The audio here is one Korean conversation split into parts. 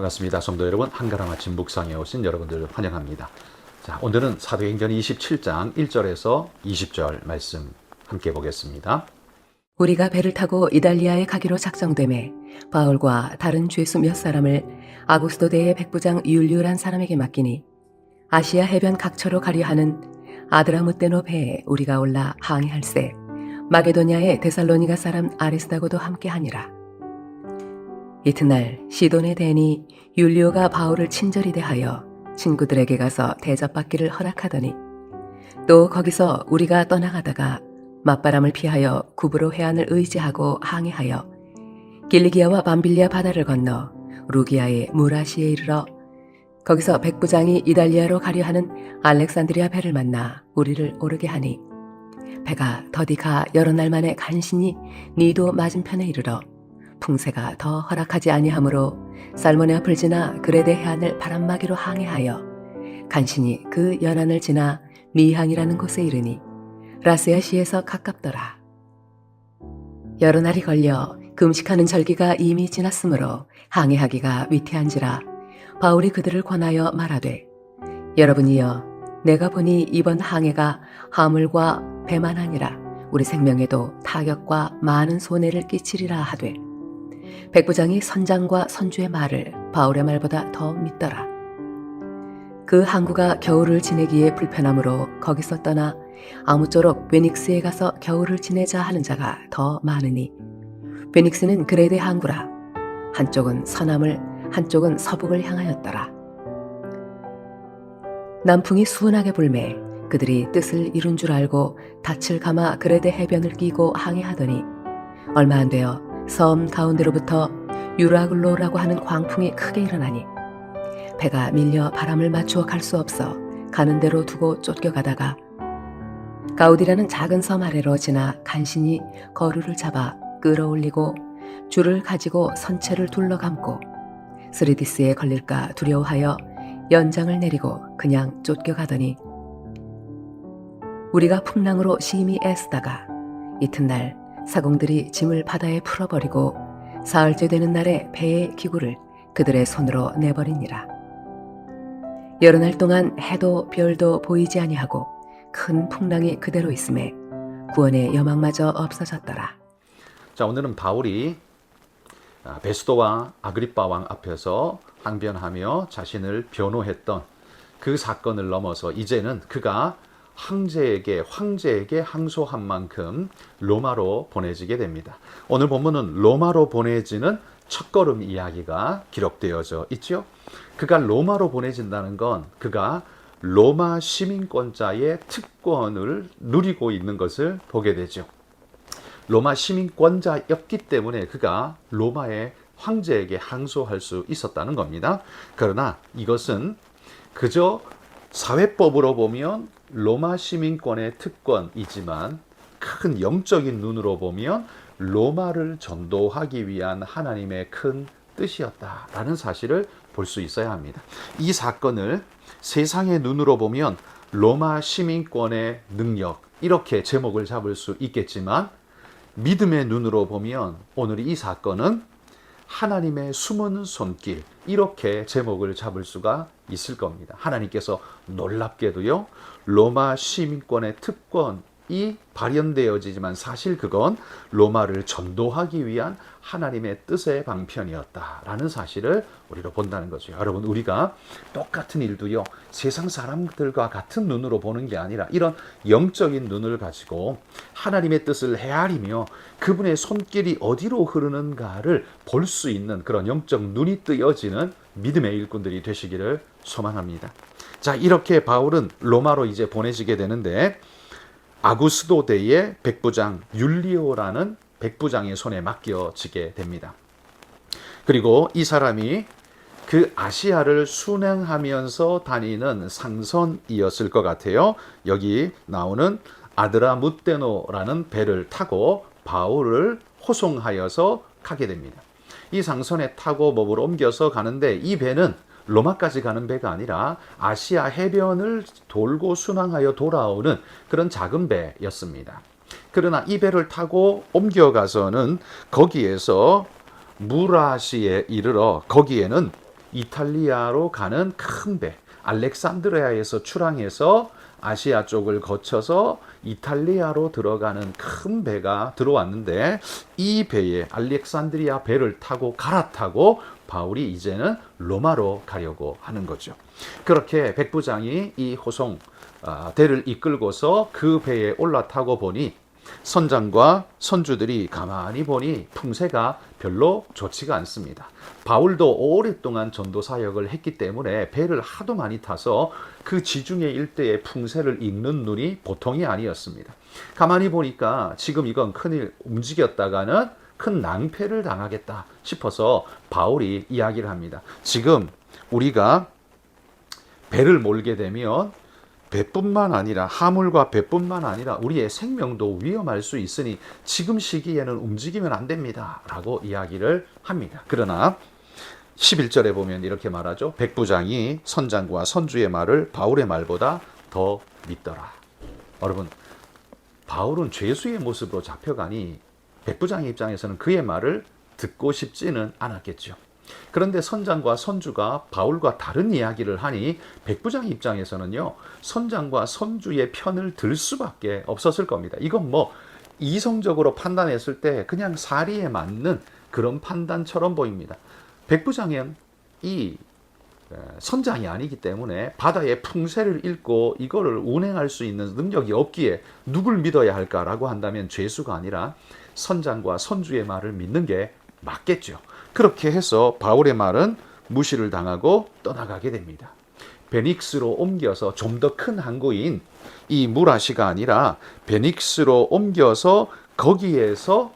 반갑습니다. 성도 여러분, 한가람 아침 묵상에 오신 여러분들 환영합니다. 자, 오늘은 사도행전 27장 1절에서 20절 말씀 함께 보겠습니다. 우리가 배를 타고 이달리아에 가기로 작정되매 바울과 다른 죄수 몇 사람을 아구스도대의 백부장 율리오란 사람에게 맡기니 아시아 해변 각처로 가려 하는 아드라무떼노 배에 우리가 올라 항해할세 마게도냐의 데살로니가 사람 아리스다고도 함께하니라. 이튿날 시돈의 대인이 율리오가 바울을 친절히 대하여 친구들에게 가서 대접받기를 허락하더니 또 거기서 우리가 떠나가다가 맞바람을 피하여 구브로 해안을 의지하고 항해하여 길리기아와 밤빌리아 바다를 건너 루기아의 무라시에 이르러 거기서 백부장이 이달리아로 가려 하는 알렉산드리아 배를 만나 우리를 오르게 하니 배가 더디 가 여러 날 만에 간신히 니도 맞은편에 이르러 풍세가 더 허락하지 아니하므로 살모네 앞을 지나 그레데 해안을 바람막이로 항해하여 간신히 그 연안을 지나 미항이라는 곳에 이르니 라스야시에서 가깝더라. 여러 날이 걸려 금식하는 절기가 이미 지났으므로 항해하기가 위태한지라 바울이 그들을 권하여 말하되 여러분이여 내가 보니 이번 항해가 화물과 배만 아니라 우리 생명에도 타격과 많은 손해를 끼치리라 하되 백부장이 선장과 선주의 말을 바울의 말보다 더 믿더라. 그 항구가 겨울을 지내기에 불편하므로 거기서 떠나 아무쪼록 베닉스에 가서 겨울을 지내자 하는 자가 더 많으니 베닉스는 그레데 항구라. 한쪽은 서남을 한쪽은 서북을 향하였더라. 남풍이 순하게 불매 그들이 뜻을 이룬 줄 알고 닻을 감아 그레데 해변을 끼고 항해하더니 얼마 안 되어 섬 가운데로부터 유라글로라고 하는 광풍이 크게 일어나니 배가 밀려 바람을 맞추어 갈 수 없어 가는 대로 두고 쫓겨가다가 가우디라는 작은 섬 아래로 지나 간신히 거루를 잡아 끌어올리고 줄을 가지고 선체를 둘러감고 스리디스에 걸릴까 두려워하여 연장을 내리고 그냥 쫓겨가더니 우리가 풍랑으로 심히 애쓰다가 이튿날 사공들이 짐을 바다에 풀어버리고 사흘째 되는 날에 배의 기구를 그들의 손으로 내버리니라. 여러 날 동안 해도 별도 보이지 아니하고 큰 풍랑이 그대로 있음에 구원의 여망마저 없어졌더라. 자, 오늘은 바울이 베스도와 아그리빠 왕 앞에서 항변하며 자신을 변호했던 그 사건을 넘어서 이제는 그가 황제에게 항소한 만큼 로마로 보내지게 됩니다. 오늘 본문은 로마로 보내지는 첫걸음 이야기가 기록되어져 있죠. 그가 로마로 보내진다는 건 그가 로마 시민권자의 특권을 누리고 있는 것을 보게 되죠. 로마 시민권자였기 때문에 그가 로마의 황제에게 항소할 수 있었다는 겁니다. 그러나 이것은 그저 사회법으로 보면 로마 시민권의 특권이지만 큰 영적인 눈으로 보면 로마를 전도하기 위한 하나님의 큰 뜻이었다라는 사실을 볼 수 있어야 합니다. 이 사건을 세상의 눈으로 보면 로마 시민권의 능력 이렇게 제목을 잡을 수 있겠지만 믿음의 눈으로 보면 오늘 이 사건은 하나님의 숨은 손길 이렇게 제목을 잡을 수가 있을 겁니다. 하나님께서 놀랍게도요 로마 시민권의 특권이 발현되어지지만 사실 그건 로마를 전도하기 위한 하나님의 뜻의 방편이었다라는 사실을 우리로 본다는 거죠. 여러분, 우리가 똑같은 일도요 세상 사람들과 같은 눈으로 보는 게 아니라 이런 영적인 눈을 가지고 하나님의 뜻을 헤아리며 그분의 손길이 어디로 흐르는가를 볼 수 있는 그런 영적 눈이 뜨여지는 믿음의 일꾼들이 되시기를 소망합니다. 자, 이렇게 바울은 로마로 이제 보내지게 되는데 아구스도대의 백부장 율리오라는 백부장의 손에 맡겨지게 됩니다. 그리고 이 사람이 그 아시아를 순행하면서 다니는 상선이었을 것 같아요. 여기 나오는 아드라무떼노라는 배를 타고 바울을 호송하여서 가게 됩니다. 이 상선에 타고 몸을 옮겨서 가는데 이 배는 로마까지 가는 배가 아니라 아시아 해변을 돌고 순항하여 돌아오는 그런 작은 배였습니다. 그러나 이 배를 타고 옮겨가서는 거기에서 무라시에 이르러 거기에는 이탈리아로 가는 큰 배, 알렉산드리아에서 출항해서 아시아 쪽을 거쳐서 이탈리아로 들어가는 큰 배가 들어왔는데, 이 배에 알렉산드리아 배를 타고 갈아타고 바울이 이제는 로마로 가려고 하는 거죠. 그렇게 백부장이 이 호송 대를 이끌고서 그 배에 올라타고 보니 선장과 선주들이 가만히 보니 풍세가 별로 좋지가 않습니다. 바울도 오랫동안 전도 사역을 했기 때문에 배를 하도 많이 타서 그 지중해 일대의 풍세를 읽는 눈이 보통이 아니었습니다. 가만히 보니까 지금 이건 큰일 움직였다가는 큰 낭패를 당하겠다 싶어서 바울이 이야기를 합니다. 지금 우리가 배를 몰게 되면 배뿐만 아니라 하물과 배뿐만 아니라 우리의 생명도 위험할 수 있으니 지금 시기에는 움직이면 안 됩니다 라고 이야기를 합니다. 그러나 11절에 보면 이렇게 말하죠. 백부장이 선장과 선주의 말을 바울의 말보다 더 믿더라. 여러분, 바울은 죄수의 모습으로 잡혀가니 백부장의 입장에서는 그의 말을 듣고 싶지는 않았겠죠. 그런데 선장과 선주가 바울과 다른 이야기를 하니 백부장 입장에서는요, 선장과 선주의 편을 들 수밖에 없었을 겁니다. 이건 뭐 이성적으로 판단했을 때 그냥 사리에 맞는 그런 판단처럼 보입니다. 백부장은 이 선장이 아니기 때문에 바다의 풍세를 읽고 이거를 운행할 수 있는 능력이 없기에 누굴 믿어야 할까라고 한다면 죄수가 아니라 선장과 선주의 말을 믿는 게 맞겠죠. 그렇게 해서 바울의 말은 무시를 당하고 떠나가게 됩니다. 베닉스로 옮겨서 좀 더 큰 항구인 이 무라시가 아니라 베닉스로 옮겨서 거기에서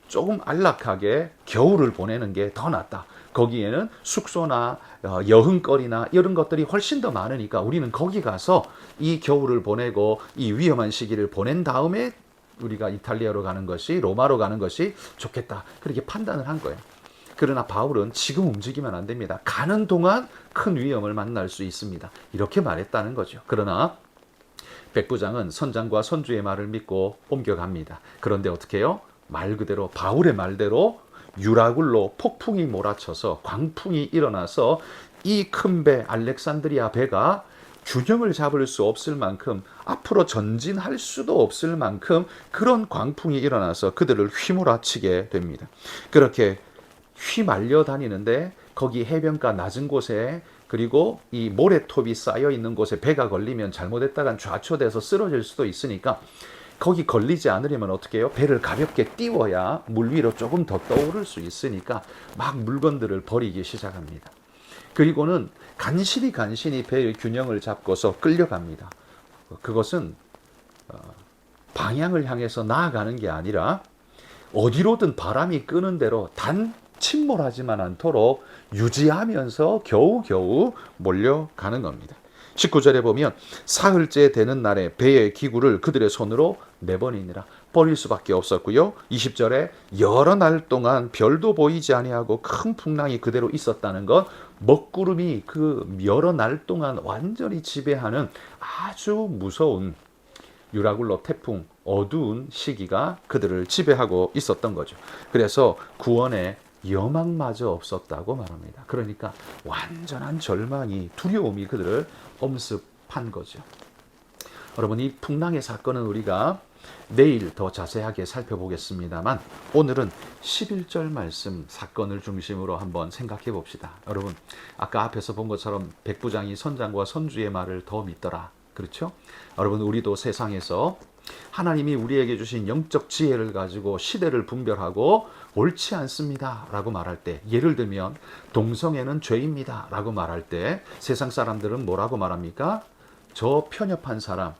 조금 안락하게 겨울을 보내는 게 더 낫다. 거기에는 숙소나 여흥거리나 이런 것들이 훨씬 더 많으니까 우리는 거기 가서 이 겨울을 보내고 이 위험한 시기를 보낸 다음에 우리가 이탈리아로 가는 것이, 로마로 가는 것이 좋겠다. 그렇게 판단을 한 거예요. 그러나 바울은 지금 움직이면 안 됩니다. 가는 동안 큰 위험을 만날 수 있습니다. 이렇게 말했다는 거죠. 그러나 백부장은 선장과 선주의 말을 믿고 옮겨갑니다. 그런데 어떻게 해요? 말 그대로 바울의 말대로 유라굴로 폭풍이 몰아쳐서 광풍이 일어나서 이 큰 배 알렉산드리아 배가 균형을 잡을 수 없을 만큼 앞으로 전진할 수도 없을 만큼 그런 광풍이 일어나서 그들을 휘몰아치게 됩니다. 그렇게 휘말려 다니는데 거기 해변가 낮은 곳에 그리고 이 모래톱이 쌓여 있는 곳에 배가 걸리면 잘못했다간 좌초돼서 쓰러질 수도 있으니까 거기 걸리지 않으려면 어떻게 해요? 배를 가볍게 띄워야 물 위로 조금 더 떠오를 수 있으니까 막 물건들을 버리기 시작합니다. 그리고는 간신히 배의 균형을 잡고서 끌려갑니다. 그것은 방향을 향해서 나아가는 게 아니라 어디로든 바람이 끄는 대로 단 침몰하지만 않도록 유지하면서 겨우겨우 몰려가는 겁니다. 19절에 보면 사흘째 되는 날에 배의 기구를 그들의 손으로 내버리니라. 버릴 수밖에 없었고요. 20절에 여러 날 동안 별도 보이지 아니하고 큰 풍랑이 그대로 있었다는 것, 먹구름이 그 여러 날 동안 완전히 지배하는 아주 무서운 유라굴로 태풍, 어두운 시기가 그들을 지배하고 있었던 거죠. 그래서 구원의 여망마저 없었다고 말합니다. 그러니까 완전한 절망이, 두려움이 그들을 엄습한 거죠. 여러분, 이 풍랑의 사건은 우리가 내일 더 자세하게 살펴보겠습니다만 오늘은 11절 말씀 사건을 중심으로 한번 생각해 봅시다. 여러분, 아까 앞에서 본 것처럼 백부장이 선장과 선주의 말을 더 믿더라. 그렇죠? 여러분, 우리도 세상에서 하나님이 우리에게 주신 영적 지혜를 가지고 시대를 분별하고 옳지 않습니다 라고 말할 때, 예를 들면 동성애는 죄입니다 라고 말할 때 세상 사람들은 뭐라고 말합니까? 저 편협한 사람,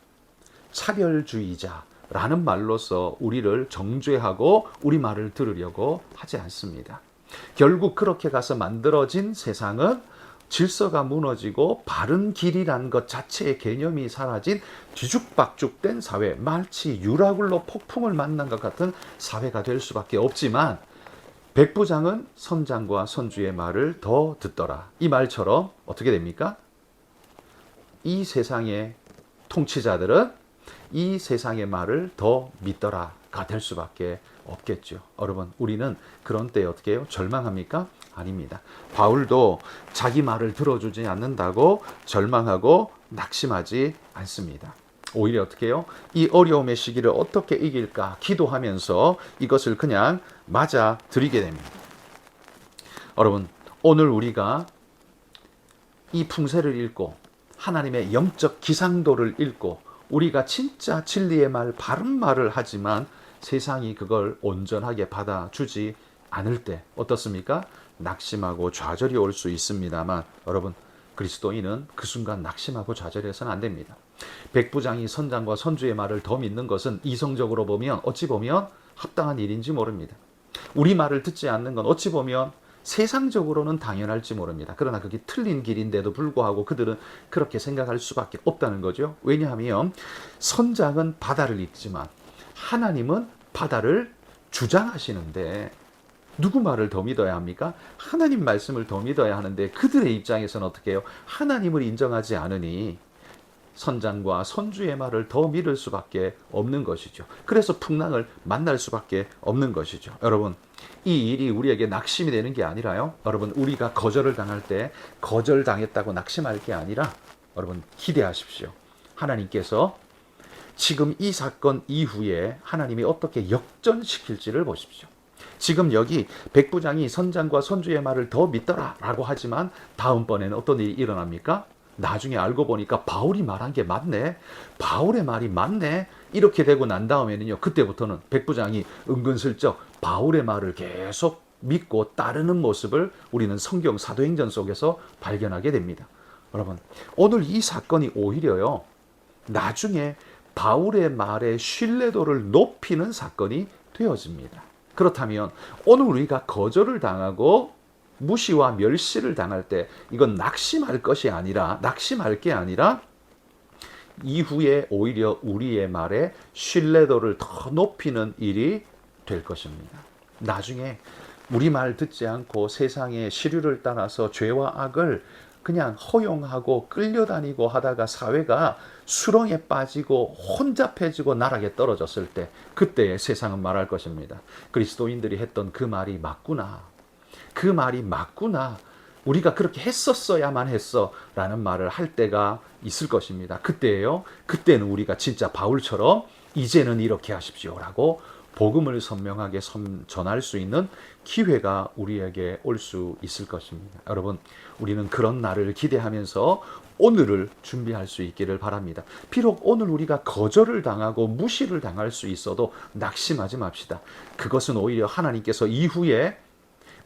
차별주의자 라는 말로서 우리를 정죄하고 우리 말을 들으려고 하지 않습니다. 결국 그렇게 가서 만들어진 세상은 질서가 무너지고 바른 길이라는 것 자체의 개념이 사라진 뒤죽박죽된 사회, 마치 유라굴로 폭풍을 만난 것 같은 사회가 될 수밖에 없지만 백부장은 선장과 선주의 말을 더 듣더라. 이 말처럼 어떻게 됩니까? 이 세상의 통치자들은 이 세상의 말을 더 믿더라 될 수밖에 없겠죠. 여러분, 우리는 그런 때에 어떻게 해요? 절망합니까? 아닙니다. 바울도 자기 말을 들어주지 않는다고 절망하고 낙심하지 않습니다. 오히려 어떻게 해요? 이 어려움의 시기를 어떻게 이길까 기도하면서 이것을 그냥 맞아 드리게 됩니다. 여러분, 오늘 우리가 이 풍세를 읽고 하나님의 영적 기상도를 읽고 우리가 진짜 진리의 말, 바른 말을 하지만 세상이 그걸 온전하게 받아주지 않을 때 어떻습니까? 낙심하고 좌절이 올 수 있습니다만 여러분, 그리스도인은 그 순간 낙심하고 좌절해서는 안 됩니다. 백부장이 선장과 선주의 말을 더 믿는 것은 이성적으로 보면 어찌 보면 합당한 일인지 모릅니다. 우리 말을 듣지 않는 건 어찌 보면 세상적으로는 당연할지 모릅니다. 그러나 그게 틀린 길인데도 불구하고 그들은 그렇게 생각할 수밖에 없다는 거죠. 왜냐하면 선장은 바다를 잇지만 하나님은 바다를 주장하시는데 누구 말을 더 믿어야 합니까? 하나님 말씀을 더 믿어야 하는데 그들의 입장에서는 어떻게 해요? 하나님을 인정하지 않으니 선장과 선주의 말을 더 믿을 수밖에 없는 것이죠. 그래서 풍랑을 만날 수밖에 없는 것이죠. 여러분, 이 일이 우리에게 낙심이 되는 게 아니라요. 여러분, 우리가 거절을 당할 때 거절당했다고 낙심할 게 아니라 여러분, 기대하십시오. 하나님께서 지금 이 사건 이후에 하나님이 어떻게 역전시킬지를 보십시오. 지금 여기 백부장이 선장과 선주의 말을 더 믿더라 라고 하지만 다음번에는 어떤 일이 일어납니까? 나중에 알고 보니까 바울이 말한 게 맞네. 바울의 말이 맞네. 이렇게 되고 난 다음에는요. 그때부터는 백부장이 은근슬쩍 바울의 말을 계속 믿고 따르는 모습을 우리는 성경 사도행전 속에서 발견하게 됩니다. 여러분, 오늘 이 사건이 오히려요. 나중에 바울의 말의 신뢰도를 높이는 사건이 되어집니다. 그렇다면 오늘 우리가 거절을 당하고 무시와 멸시를 당할 때 이건 낙심할 게 아니라 이후에 오히려 우리의 말에 신뢰도를 더 높이는 일이 될 것입니다. 나중에 우리 말 듣지 않고 세상의 시류를 따라서 죄와 악을 그냥 허용하고 끌려다니고 하다가 사회가 수렁에 빠지고 혼잡해지고 나락에 떨어졌을 때 그때의 세상은 말할 것입니다. 그리스도인들이 했던 그 말이 맞구나. 그 말이 맞구나. 우리가 그렇게 했었어야만 했어 라는 말을 할 때가 있을 것입니다. 그때예요. 그때는 우리가 진짜 바울처럼 이제는 이렇게 하십시오 라고 복음을 선명하게 전할 수 있는 기회가 우리에게 올 수 있을 것입니다. 여러분, 우리는 그런 날을 기대하면서 오늘을 준비할 수 있기를 바랍니다. 비록 오늘 우리가 거절을 당하고 무시를 당할 수 있어도 낙심하지 맙시다. 그것은 오히려 하나님께서 이후에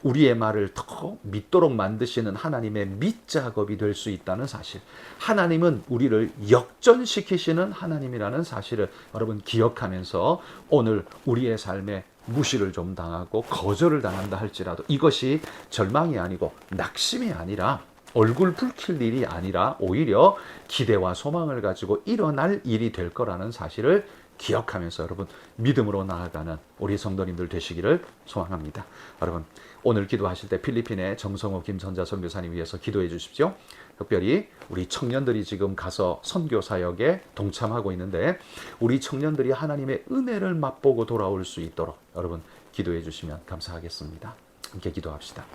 우리의 말을 더 믿도록 만드시는 하나님의 밑작업이 될 수 있다는 사실. 하나님은 우리를 역전시키시는 하나님이라는 사실을 여러분 기억하면서 오늘 우리의 삶에 무시를 좀 당하고 거절을 당한다 할지라도 이것이 절망이 아니고 낙심이 아니라 얼굴 붉힐 일이 아니라 오히려 기대와 소망을 가지고 일어날 일이 될 거라는 사실을 기억하면서 여러분 믿음으로 나아가는 우리 성도님들 되시기를 소망합니다. 여러분, 오늘 기도하실 때 필리핀의 정성호 김선자 선교사님 위해서 기도해 주십시오. 특별히 우리 청년들이 지금 가서 선교 사역에 동참하고 있는데 우리 청년들이 하나님의 은혜를 맛보고 돌아올 수 있도록 여러분 기도해 주시면 감사하겠습니다. 함께 기도합시다.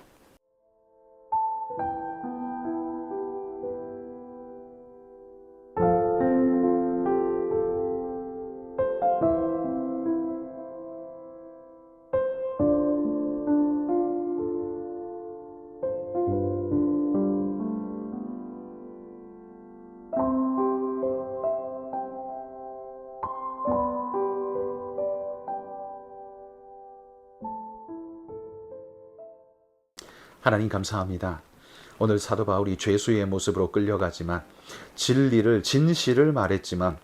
하나님 감사합니다. 오늘 사도 바울이 죄수의 모습으로 끌려가지만 진실을 말했지만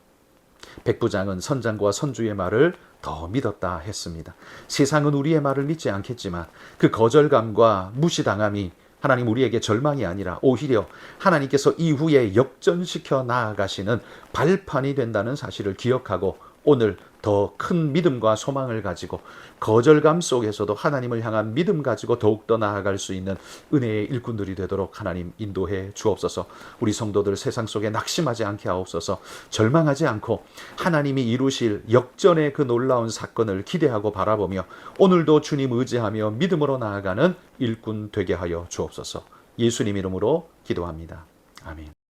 백부장은 선장과 선주의 말을 더 믿었다 했습니다. 세상은 우리의 말을 믿지 않겠지만 그 거절감과 무시당함이 하나님 우리에게 절망이 아니라 오히려 하나님께서 이후에 역전시켜 나아가시는 발판이 된다는 사실을 기억하고 오늘 더 큰 믿음과 소망을 가지고 거절감 속에서도 하나님을 향한 믿음 가지고 더욱더 나아갈 수 있는 은혜의 일꾼들이 되도록 하나님 인도해 주옵소서. 우리 성도들 세상 속에 낙심하지 않게 하옵소서. 절망하지 않고 하나님이 이루실 역전의 그 놀라운 사건을 기대하고 바라보며 오늘도 주님 의지하며 믿음으로 나아가는 일꾼 되게 하여 주옵소서. 예수님 이름으로 기도합니다. 아멘.